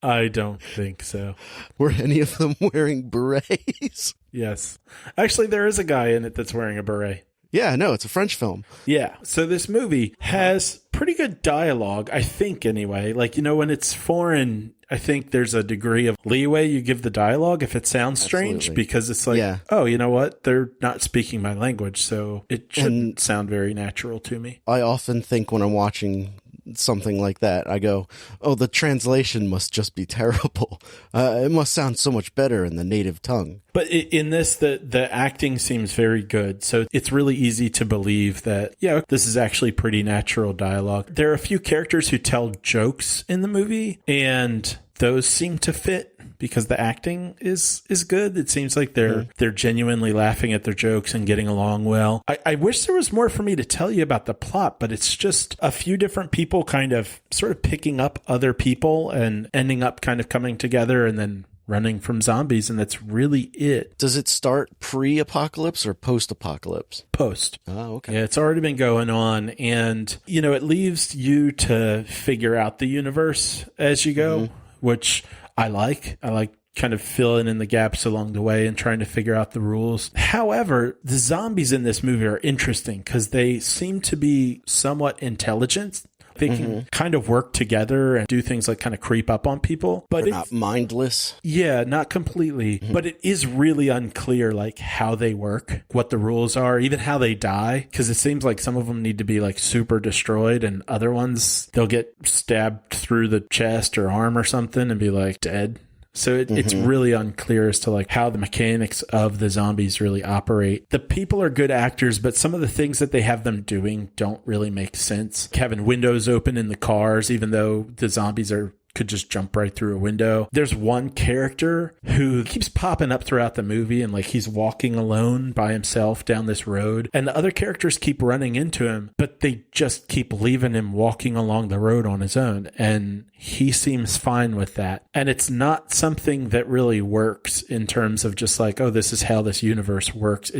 Speaker 2: I don't think so.
Speaker 1: Were any of them wearing berets?
Speaker 2: Yes. Actually, there is a guy in it that's wearing a beret.
Speaker 1: Yeah, no, it's a French film.
Speaker 2: Yeah. So this movie has pretty good dialogue, I think, anyway. Like, when it's foreign, I think there's a degree of leeway you give the dialogue if it sounds strange.
Speaker 1: Absolutely.
Speaker 2: Because it's like, oh, you know what? They're not speaking my language, so it shouldn't sound very natural to me.
Speaker 1: I often think when I'm watching something like that, I go, oh, the translation must just be terrible. It must sound so much better in the native tongue.
Speaker 2: But in this, the acting seems very good. So it's really easy to believe that, this is actually pretty natural dialogue. There are a few characters who tell jokes in the movie, and those seem to fit because the acting is good. It seems like they're genuinely laughing at their jokes and getting along well. I wish there was more for me to tell you about the plot, but it's just a few different people kind of sort of picking up other people and ending up kind of coming together and then running from zombies, and that's really it.
Speaker 1: Does it start pre-apocalypse or post-apocalypse?
Speaker 2: Post.
Speaker 1: Oh, okay.
Speaker 2: Yeah, it's already been going on, and, it leaves you to figure out the universe as you go, which I like. I like kind of filling in the gaps along the way and trying to figure out the rules. However, the zombies in this movie are interesting because they seem to be somewhat intelligent. They can kind of work together and do things like kind of creep up on people. But
Speaker 1: they're not mindless.
Speaker 2: Yeah, not completely. But it is really unclear like how they work, what the rules are, even how they die. Because it seems like some of them need to be like super destroyed, and other ones, they'll get stabbed through the chest or arm or something and be like dead. So it's really unclear as to like how the mechanics of the zombies really operate. The people are good actors, but some of the things that they have them doing don't really make sense. Having windows open in the cars, even though the zombies could just jump right through a window. There's one character who keeps popping up throughout the movie, and like he's walking alone by himself down this road, and the other characters keep running into him, but they just keep leaving him walking along the road on his own, and he seems fine with that. And it's not something that really works in terms of just like, oh, this is how this universe works.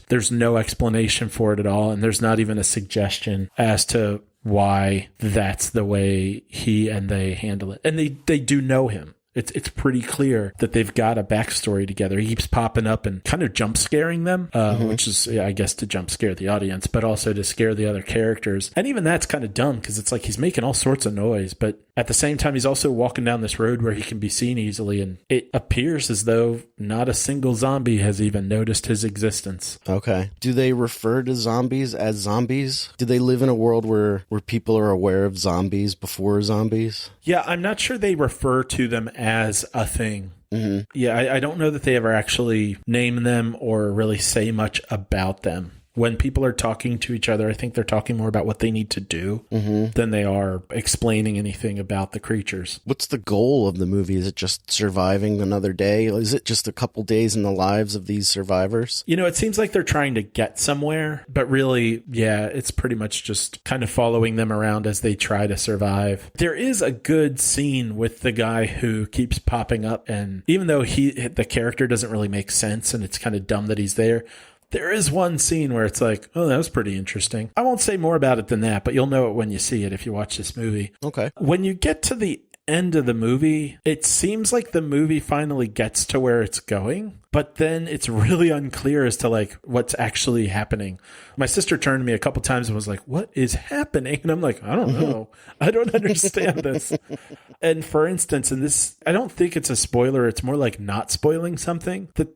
Speaker 2: There's no explanation for it at all, and there's not even a suggestion as to why that's the way he and they handle it. And they do know him. It's pretty clear that they've got a backstory together. He keeps popping up and kind of jump scaring them, which is, I guess, to jump scare the audience, but also to scare the other characters. And even that's kind of dumb because it's like he's making all sorts of noise, but at the same time, he's also walking down this road where he can be seen easily, and it appears as though not a single zombie has even noticed his existence.
Speaker 1: Okay. Do they refer to zombies as zombies? Do they live in a world where people are aware of zombies before zombies?
Speaker 2: Yeah, I'm not sure they refer to them as a thing. Yeah, I don't know that they ever actually name them or really say much about them. When people are talking to each other, I think they're talking more about what they need to do than they are explaining anything about the creatures.
Speaker 1: What's the goal of the movie? Is it just surviving another day? Is it just a couple days in the lives of these survivors?
Speaker 2: It seems like they're trying to get somewhere, but really, yeah, it's pretty much just kind of following them around as they try to survive. There is a good scene with the guy who keeps popping up, and even though the character doesn't really make sense and it's kind of dumb that he's there, there is one scene where it's like, oh, that was pretty interesting. I won't say more about it than that, but you'll know it when you see it if you watch this movie.
Speaker 1: Okay.
Speaker 2: When you get to the end of the movie, it seems like the movie finally gets to where it's going, but then it's really unclear as to like what's actually happening. My sister turned to me a couple times and was like, what is happening? And I'm like, I don't know. I don't understand this. And for instance, in this, I don't think it's a spoiler. It's more like not spoiling something, that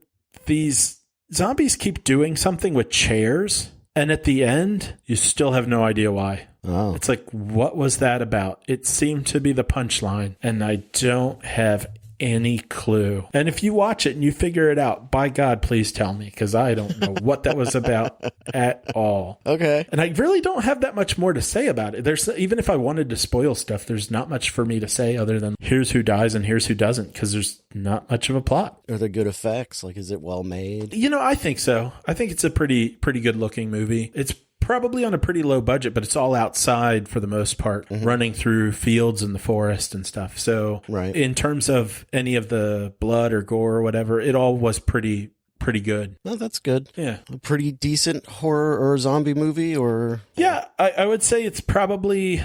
Speaker 2: these zombies keep doing something with chairs, and at the end, you still have no idea why.
Speaker 1: Oh.
Speaker 2: It's like, what was that about? It seemed to be the punchline, and I don't have any clue. And if you watch it and you figure it out, by God, please tell me, because I don't know what that was about at all.
Speaker 1: Okay.
Speaker 2: And I really don't have that much more to say about it. There's, even if I wanted to spoil stuff, there's not much for me to say other than here's who dies and here's who doesn't, because there's not much of a plot.
Speaker 1: Are there good effects? Like, is it well made?
Speaker 2: You know, I think so. I think it's a pretty good looking movie. It's probably on a pretty low budget, but it's all outside for the most part, running through fields in the forest and stuff. So in terms of any of the blood or gore or whatever, it all was pretty good.
Speaker 1: Oh, that's good.
Speaker 2: Yeah.
Speaker 1: A pretty decent horror or zombie movie, or?
Speaker 2: Yeah, I would say it's probably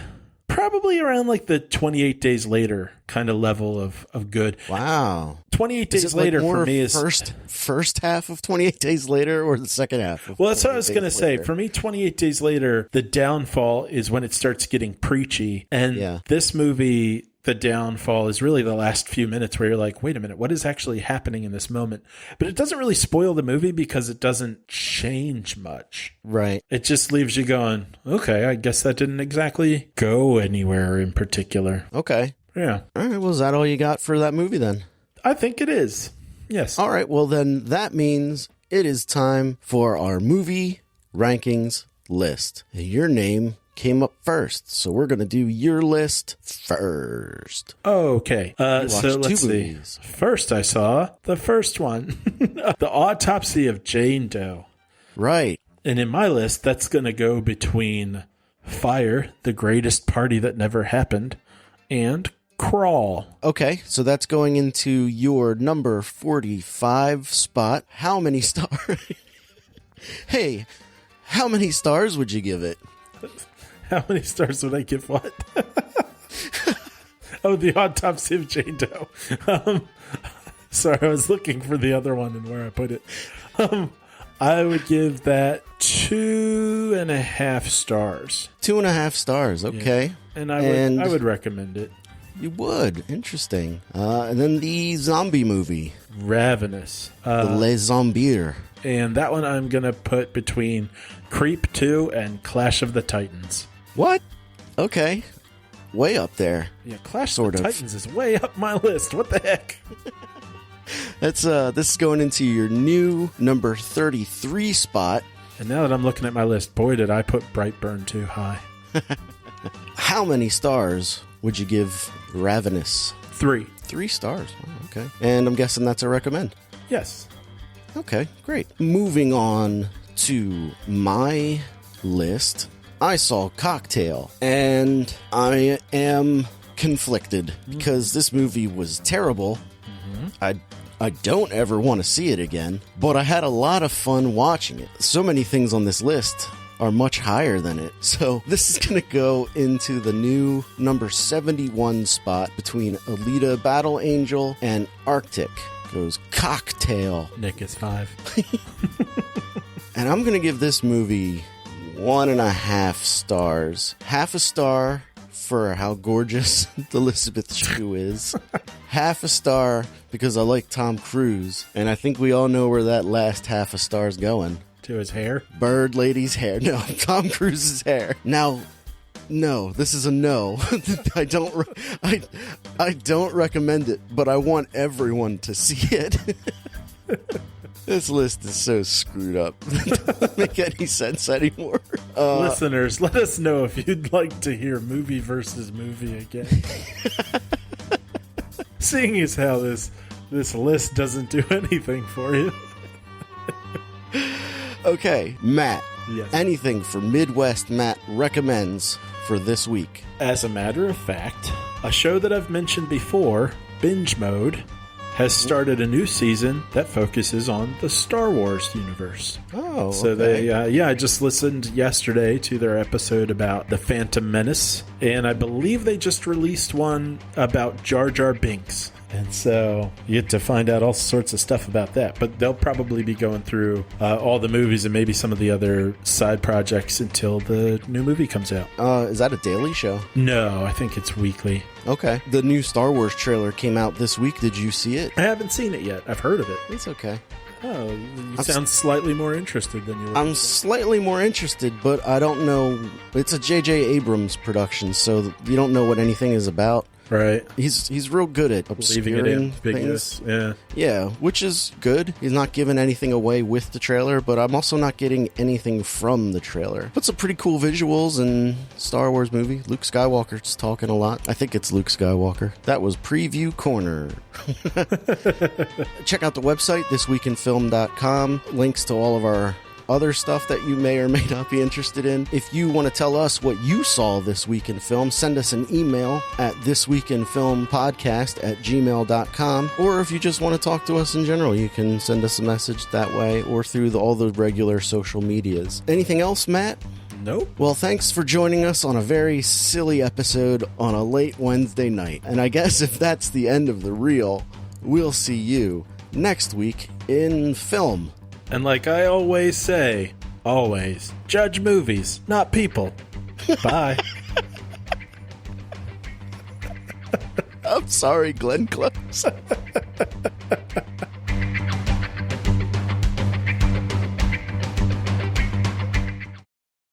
Speaker 2: around like the 28 Days Later kind of level of good.
Speaker 1: Wow.
Speaker 2: 28 Days Later for me is
Speaker 1: first half of 28 Days Later or the second half?
Speaker 2: Well, that's what I was going to say. For me, 28 Days Later, the downfall is when it starts getting preachy. And this movie, the downfall is really the last few minutes where you're like, wait a minute, what is actually happening in this moment? But it doesn't really spoil the movie because it doesn't change much.
Speaker 1: Right.
Speaker 2: It just leaves you going, okay, I guess that didn't exactly go anywhere in particular.
Speaker 1: Okay.
Speaker 2: Yeah.
Speaker 1: All right. Well, is that all you got for that movie then?
Speaker 2: I think it is. Yes.
Speaker 1: All right. Well, then that means it is time for our movie rankings list. Your name came up first, so we're going to do your list first.
Speaker 2: Okay. So let's see.
Speaker 1: Movies.
Speaker 2: First, I saw the first one, The Autopsy of Jane Doe.
Speaker 1: Right.
Speaker 2: And in my list, that's going to go between Fire, The Greatest Party That Never Happened, and Crawl.
Speaker 1: Okay, so that's going into your number 45 spot. How many stars? Hey, how many stars would you give it?
Speaker 2: How many stars would I give what? Oh, The Autopsy of Jane Doe. Sorry, I was looking for the other one and where I put it. I would give that 2.5 stars.
Speaker 1: 2.5 stars, okay.
Speaker 2: Yeah. And I would recommend it.
Speaker 1: You would. Interesting. And then the zombie movie.
Speaker 2: Ravenous.
Speaker 1: The LesAffamés.
Speaker 2: And that one I'm going to put between Creep 2 and Clash of the Titans.
Speaker 1: What? Okay. Way up there.
Speaker 2: Yeah, Clash of the Titans is way up my list. What the heck?
Speaker 1: This is going into your new number 33 spot.
Speaker 2: And now that I'm looking at my list, boy, did I put Brightburn too high.
Speaker 1: How many stars would you give Ravenous?
Speaker 2: 3.
Speaker 1: 3 stars. Oh, okay. And I'm guessing that's a recommend.
Speaker 2: Yes.
Speaker 1: Okay, great. Moving on to my list, I saw Cocktail, and I am conflicted because this movie was terrible. I don't ever want to see it again, but I had a lot of fun watching it. So many things on this list are much higher than it. So this is going to go into the new number 71 spot between Alita Battle Angel and Arctic. Goes Cocktail.
Speaker 2: Nick is 5.
Speaker 1: And I'm going to give this movie 1.5 stars. Half a star for how gorgeous Elizabeth Shue is. Half a star because I like Tom Cruise. And I think we all know where that last half a star's going.
Speaker 2: To his hair?
Speaker 1: Bird Lady's hair. No, Tom Cruise's hair. Now, no, this is a no. I don't recommend it, but I want everyone to see it. This list is so screwed up. It doesn't make any sense anymore.
Speaker 2: Listeners, let us know if you'd like to hear movie versus movie again. Seeing as how this list doesn't do anything for you.
Speaker 1: Okay, Matt.
Speaker 2: Yes.
Speaker 1: Anything for Midwest Matt recommends for this week?
Speaker 2: As a matter of fact, a show that I've mentioned before, Binge Mode, has started a new season that focuses on the Star Wars universe.
Speaker 1: Oh,
Speaker 2: so
Speaker 1: okay.
Speaker 2: I just listened yesterday to their episode about the Phantom Menace, and I believe they just released one about Jar Jar Binks. And so you get to find out all sorts of stuff about that. But they'll probably be going through all the movies and maybe some of the other side projects until the new movie comes out.
Speaker 1: Is that a daily show?
Speaker 2: No, I think it's weekly.
Speaker 1: Okay. The new Star Wars trailer came out this week. Did you see it?
Speaker 2: I haven't seen it yet. I've heard of it.
Speaker 1: It's okay.
Speaker 2: Oh, you sound slightly more interested than you were.
Speaker 1: I'm slightly more interested, but I don't know. It's a J.J. Abrams production, so you don't know what anything is about.
Speaker 2: Right.
Speaker 1: He's real good at
Speaker 2: Leaving it
Speaker 1: obscuring
Speaker 2: ambiguous.
Speaker 1: things.
Speaker 2: Yeah.
Speaker 1: Yeah, which is good. He's not giving anything away with the trailer, but I'm also not getting anything from the trailer. But some pretty cool visuals in Star Wars movie. Luke Skywalker's talking a lot. I think it's Luke Skywalker. That was Preview Corner. Check out the website, thisweekinfilm.com. Links to all of our other stuff that you may or may not be interested in. If you want to tell us what you saw this week in film, send us an email at thisweekinfilmpodcast@gmail.com. Or if you just want to talk to us in general, you can send us a message that way or through all the regular social medias. Anything else, Matt?
Speaker 2: Nope.
Speaker 1: Well, thanks for joining us on a very silly episode on a late Wednesday night. And I guess if that's the end of the reel, we'll see you next week in film.
Speaker 2: And like I always say, always judge movies, not people. Bye.
Speaker 1: I'm sorry, Glenn Close.